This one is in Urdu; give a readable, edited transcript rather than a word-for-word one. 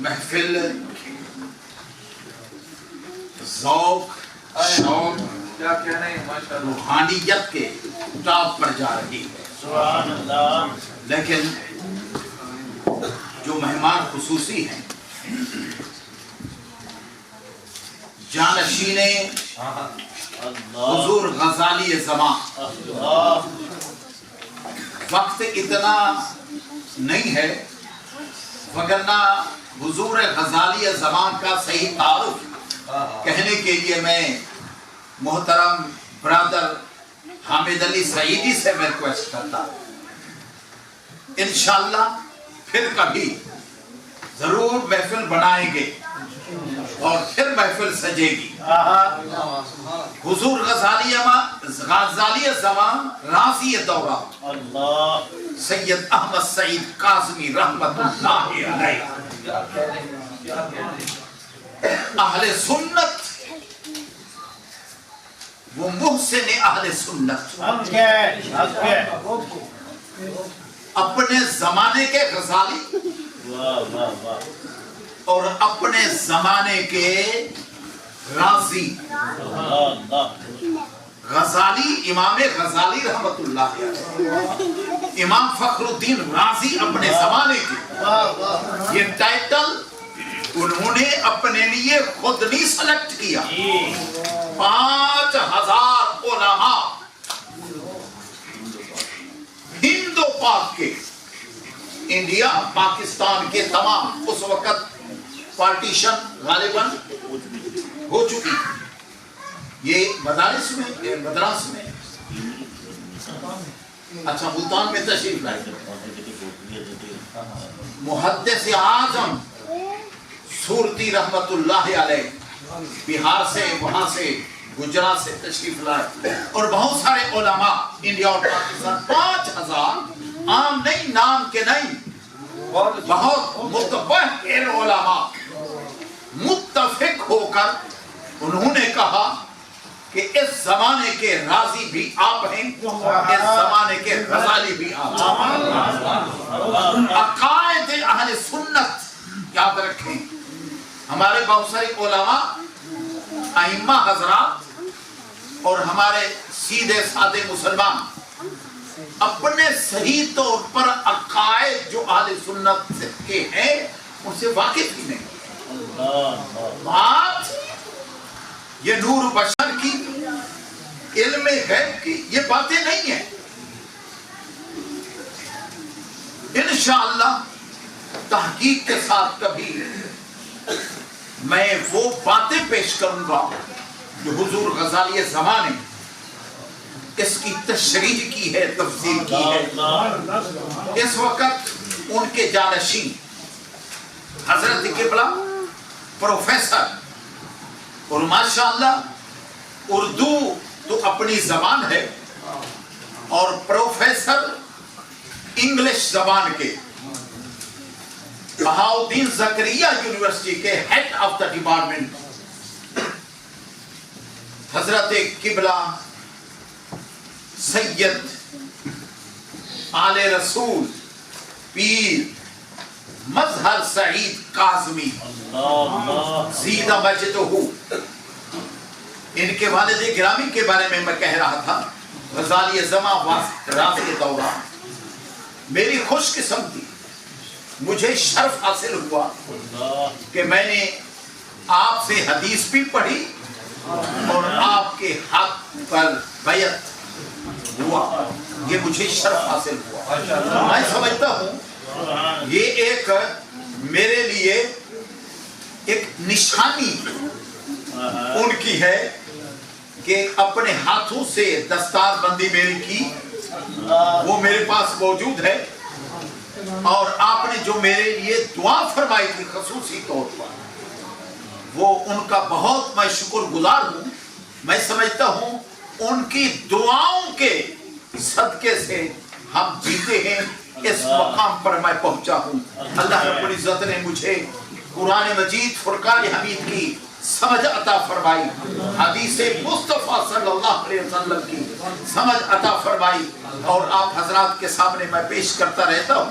محفل ذوق شوق روحانیت کے ٹاپ پر جا رہی ہے. سبحان اللہ. لیکن جو مہمان خصوصی ہیں جانشین حضور غزالی زمان، وقت اتنا نہیں ہے وگرنہ حضور غزالی زمان کا صحیح تعارف کہنے کے لیے میں محترم برادر حامد علی سعیدی سے میں ریکویسٹ کرتا ہوں. انشاءاللہ پھر کبھی ضرور محفل بنائیں گے اور پھر محفل سجے گی. حضور غزالی زمان راضی دورہ سید احمد سعید کاظمی رحمت اللہ علیہ، اہل سنت، وہ محسن اہل سنت، اپنے زمانے کے غزالی اور اپنے زمانے کے راضی. غزالی امام غزالی رحمت اللہ علیہ، امام فخر الدین رازی اپنے زمانے کے. یہ ٹائٹل انہوں نے اپنے لیے خود نہیں سلیکٹ کیا. 5000 علماء ہند و پاک کے، انڈیا پاکستان کے تمام، اس وقت پارٹیشن غالباً ہو چکی، یہ مدارس میں مدراس میں اچھا ملتان میں تشریف لائے. محدث اعظم سورتی رحمت اللہ علیہ بہار سے، وہاں سے گجرات سے تشریف لائے، اور بہت سارے علماء انڈیا اور پاکستان. 5000 عام نہیں، نام کے نہیں، بہت متبحر علماء متفق ہو کر انہوں نے کہا کہ اس زمانے کے راضی بھی آپ ہیں، اس زمانے کے غزالی بھی آپ ہیں. عقائد اہل سنت یاد رکھیں. ہمارے بہت سارے علماء، ائمہ حضرات اور ہمارے سیدھے سادے مسلمان اپنے صحیح طور پر عقائد جو اہل سنت کے ہیں ان سے واقف ہی نہیں. بات یہ نور بشر کی، علم غیب کی، یہ باتیں نہیں ہیں. انشاءاللہ تحقیق کے ساتھ کبھی میں وہ باتیں پیش کروں گا جو حضور غزالی زمانے اس کی تشریح کی ہے، تفسیر کی ہے. اس وقت ان کے جانشین حضرت قبلہ پروفیسر، اور ماشاءاللہ اردو تو اپنی زبان ہے، اور پروفیسر انگلش زبان کے، بہاؤدین زکریا یونیورسٹی کے ہیڈ آف دا ڈپارٹمنٹ حضرت قبلہ سید آل رسول پیر مظہر سعید کاظمی زیدہ مجدہ. ان کے والد گرامی کے بارے میں کہہ رہا تھا. غزالی زمان راضی دورہ، میری خوش قسمتی، مجھے شرف حاصل ہوا کہ میں نے آپ سے حدیث بھی پڑھی اور آپ کے حق پر بیعت ہوا. یہ مجھے شرف حاصل ہوا. میں سمجھتا ہوں یہ ایک میرے لیے ایک نشانی ان کی ہے کہ اپنے ہاتھوں سے دستار بندی میری کی، وہ میرے پاس موجود ہے. اور آپ نے جو میرے لیے دعا فرمائی تھی خصوصی طور پر، وہ ان کا بہت میں شکر گزار ہوں. میں سمجھتا ہوں ان کی دعاؤں کے صدقے سے ہم جیتے ہیں، اس مقام پر میں پہنچا ہوں. اللہ رب العزت نے مجھے قرآن مجید فرقان حمید کی سمجھ عطا فرمائی، حدیث مصطفیٰ صلی اللہ علیہ وسلم کی سمجھ عطا فرمائی، اور آپ حضرات کے سامنے میں پیش کرتا رہتا ہوں.